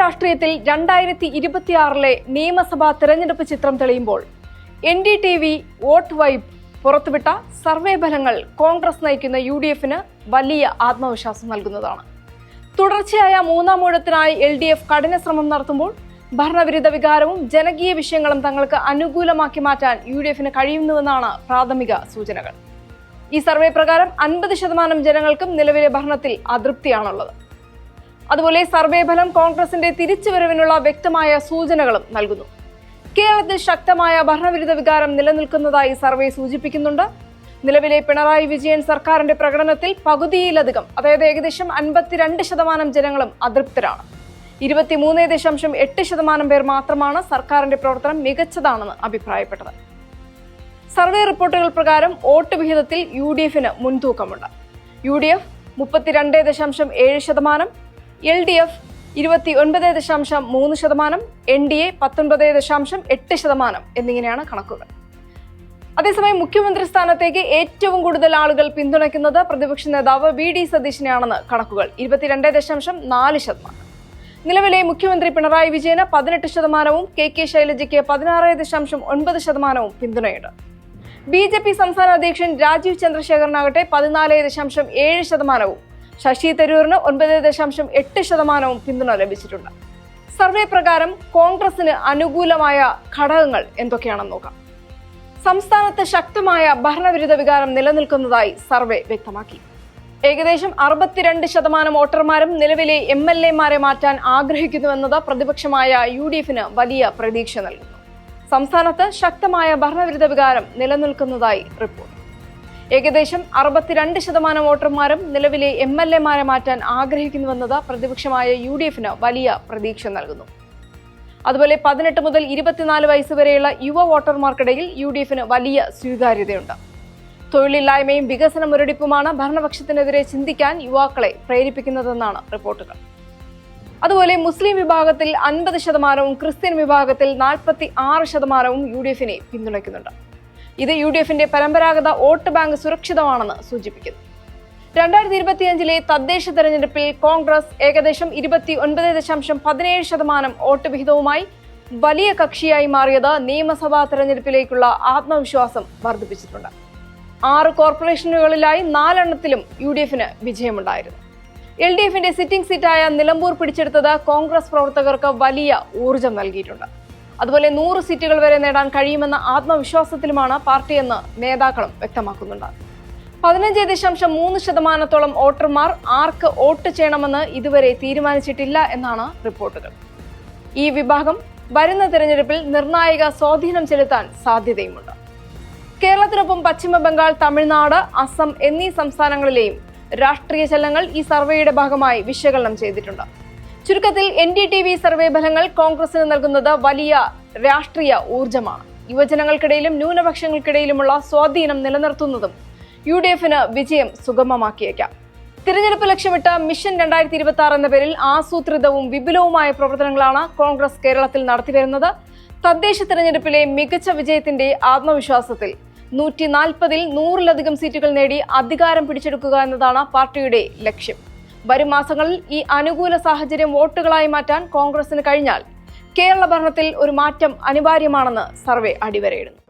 രാഷ്ട്രീയത്തിൽ 2026 നിയമസഭാ തെരഞ്ഞെടുപ്പ് ചിത്രം തെളിയുമ്പോൾ NDTV വോട്ട് വൈബ് പുറത്തുവിട്ട സർവേ ഫലങ്ങൾ കോൺഗ്രസ് നയിക്കുന്ന UDF-ന് വലിയ ആത്മവിശ്വാസം നൽകുന്നതാണ്. തുടർച്ചയായ മൂന്നാം ഊഴത്തിനായി LDF കഠിന ശ്രമം നടത്തുമ്പോൾ ഭരണവിരുദ്ധ വികാരവും ജനകീയ വിഷയങ്ങളും തങ്ങൾക്ക് അനുകൂലമാക്കി മാറ്റാൻ UDF-ന് കഴിയുന്നുവെന്നാണ് പ്രാഥമിക സൂചനകൾ. ഈ സർവേ പ്രകാരം 50% ജനങ്ങൾക്കും നിലവിലെ ഭരണത്തിൽ അതൃപ്തിയാണുള്ളത്. അതുപോലെ സർവേ ഫലം കോൺഗ്രസിന്റെ തിരിച്ചുവരവിനുള്ള വ്യക്തമായ സൂചനകളും നൽകുന്നു. കേരളത്തിൽ ശക്തമായ ഭരണവിരുദ്ധ വികാരം നിലനിൽക്കുന്നതായി സർവേ സൂചിപ്പിക്കുന്നുണ്ട്. നിലവിലെ പിണറായി വിജയൻ സർക്കാരിന്റെ പ്രകടനത്തിൽ പകുതിയിലധികം, അതായത് ഏകദേശം 52% ജനങ്ങളും അതൃപ്തരാണ്. 23.8% പേർ മാത്രമാണ് സർക്കാരിന്റെ പ്രവർത്തനം മികച്ചതാണെന്ന് അഭിപ്രായപ്പെട്ടത്. സർവേ റിപ്പോർട്ടുകൾ പ്രകാരം വോട്ട് വിഹിതത്തിൽ UDF-ന് മുൻതൂക്കമുണ്ട്. UDF 32.7%, LDF 29.3%, NDA 19.8% എന്നിങ്ങനെയാണ് കണക്കുകൾ. അതേസമയം മുഖ്യമന്ത്രി സ്ഥാനത്തേക്ക് ഏറ്റവും കൂടുതൽ ആളുകൾ പിന്തുണയ്ക്കുന്നത് പ്രതിപക്ഷ നേതാവ് VD സതീശനെയാണെന്ന് കണക്കുകൾ 22.4%. നിലവിലെ മുഖ്യമന്ത്രി പിണറായി വിജയന് 18%, KK ശൈലജയ്ക്ക് 16.9% പിന്തുണയുണ്ട്. BJP സംസ്ഥാന അധ്യക്ഷൻ രാജീവ് ചന്ദ്രശേഖരനാകട്ടെ 14.7%, ശശി തരൂരിന് 9.8% പിന്തുണ ലഭിച്ചിട്ടുണ്ട്. സർവേ പ്രകാരം കോൺഗ്രസിന് അനുകൂലമായ ഘടകങ്ങൾ എന്തൊക്കെയാണെന്ന് നോക്കാം. സംസ്ഥാനത്ത് ശക്തമായ ഭരണവിരുദ്ധ വികാരം നിലനിൽക്കുന്നതായി സർവേ വ്യക്തമാക്കി. ഏകദേശം 62% വോട്ടർമാരും നിലവിലെ MLA-മാരെ മാറ്റാൻ ആഗ്രഹിക്കുന്നുവെന്നത് പ്രതിപക്ഷമായ UDF-ന് വലിയ പ്രതീക്ഷ നൽകുന്നു. സംസ്ഥാനത്ത് ശക്തമായ ഭരണവിരുദ്ധ വികാരം നിലനിൽക്കുന്നതായി റിപ്പോർട്ട്. ഏകദേശം 62% വോട്ടർമാരും നിലവിലെ MLA-മാരെ മാറ്റാൻ ആഗ്രഹിക്കുന്നുവെന്നത് പ്രതിപക്ഷമായ UDF-ന് വലിയ പ്രതീക്ഷ നൽകുന്നു. അതുപോലെ 18 മുതൽ 24 വയസ്സ് വരെയുള്ള യുവ വോട്ടർമാർക്കിടയിൽ UDF-ന് വലിയ സ്വീകാര്യതയുണ്ട്. തൊഴിലില്ലായ്മയും വികസന മുരടിപ്പുമാണ് ഭരണപക്ഷത്തിനെതിരെ ചിന്തിക്കാൻ യുവാക്കളെ പ്രേരിപ്പിക്കുന്നതെന്നാണ് റിപ്പോർട്ടുകൾ. അതുപോലെ മുസ്ലിം വിഭാഗത്തിൽ 50%, ക്രിസ്ത്യൻ വിഭാഗത്തിൽ 46% UDF-നെ പിന്തുണയ്ക്കുന്നുണ്ട്. ഇത് UDF-ന്റെ പരമ്പരാഗത വോട്ട് ബാങ്ക് സുരക്ഷിതമാണെന്ന് സൂചിപ്പിക്കുന്നു. 2025 തദ്ദേശ തെരഞ്ഞെടുപ്പിൽ കോൺഗ്രസ് ഏകദേശം 29.17% വോട്ട് വിഹിതവുമായി വലിയ കക്ഷിയായി മാറിയത് നിയമസഭാ തെരഞ്ഞെടുപ്പിലേക്കുള്ള ആത്മവിശ്വാസം വർദ്ധിപ്പിച്ചിട്ടുണ്ട്. 6 കോർപ്പറേഷനുകളിലായി 4 UDF-ന് വിജയമുണ്ടായിരുന്നു. LDF-ന്റെ സിറ്റിംഗ് സീറ്റായ നിലമ്പൂർ പിടിച്ചെടുത്തത് കോൺഗ്രസ് പ്രവർത്തകർക്ക് വലിയ ഊർജം നൽകിയിട്ടുണ്ട്. അതുപോലെ 100 സീറ്റുകൾ വരെ നേടാൻ കഴിയുമെന്ന ആത്മവിശ്വാസത്തിലുമാണ് പാർട്ടിയെന്ന് നേതാക്കളും വ്യക്തമാക്കുന്നുണ്ട്. 15.3% വോട്ടർമാർ ആർക്ക് വോട്ട് ചെയ്യണമെന്ന് ഇതുവരെ തീരുമാനിച്ചിട്ടില്ല എന്നാണ് റിപ്പോർട്ടുകൾ. ഈ വിഭാഗം വരുന്ന തെരഞ്ഞെടുപ്പിൽ നിർണായക സ്വാധീനം ചെലുത്താൻ സാധ്യതയുമുണ്ട്. കേരളത്തിനൊപ്പം പശ്ചിമ ബംഗാൾ, തമിഴ്നാട്, അസം എന്നീ സംസ്ഥാനങ്ങളിലെയും രാഷ്ട്രീയ ചലനങ്ങൾ ഈ സർവേയുടെ ഭാഗമായി വിശകലനം ചെയ്തിട്ടുണ്ട്. ചുരുക്കത്തിൽ NDTV സർവേ ഫലങ്ങൾ കോൺഗ്രസിന് നൽകുന്നത് വലിയ രാഷ്ട്രീയ ഊർജമാണ്. യുവജനങ്ങൾക്കിടയിലും ന്യൂനപക്ഷങ്ങൾക്കിടയിലുമുള്ള സ്വാധീനം നിലനിർത്തുന്നതും UDF-ന് വിജയം സുഗമമാക്കിയേക്കാം. തിരഞ്ഞെടുപ്പ് ലക്ഷ്യമിട്ട് മിഷൻ 2026 എന്ന പേരിൽ ആസൂത്രിതവും വിപുലവുമായ പ്രവർത്തനങ്ങളാണ് കോൺഗ്രസ് കേരളത്തിൽ നടത്തിവരുന്നത്. തദ്ദേശ തെരഞ്ഞെടുപ്പിലെ മികച്ച വിജയത്തിന്റെ ആത്മവിശ്വാസത്തിൽ 140-ൽ 100-ലധികം സീറ്റുകൾ നേടി അധികാരം പിടിച്ചെടുക്കുക എന്നതാണ് പാർട്ടിയുടെ ലക്ഷ്യം. വരും മാസങ്ങളിൽ ഈ അനുകൂല സാഹചര്യം വോട്ടുകളായി മാറ്റാൻ കോൺഗ്രസിന് കഴിഞ്ഞാൽ കേരള ഭരണത്തിൽ ഒരു മാറ്റം അനിവാര്യമാണെന്ന് സർവേ അടിവരയിടുന്നു.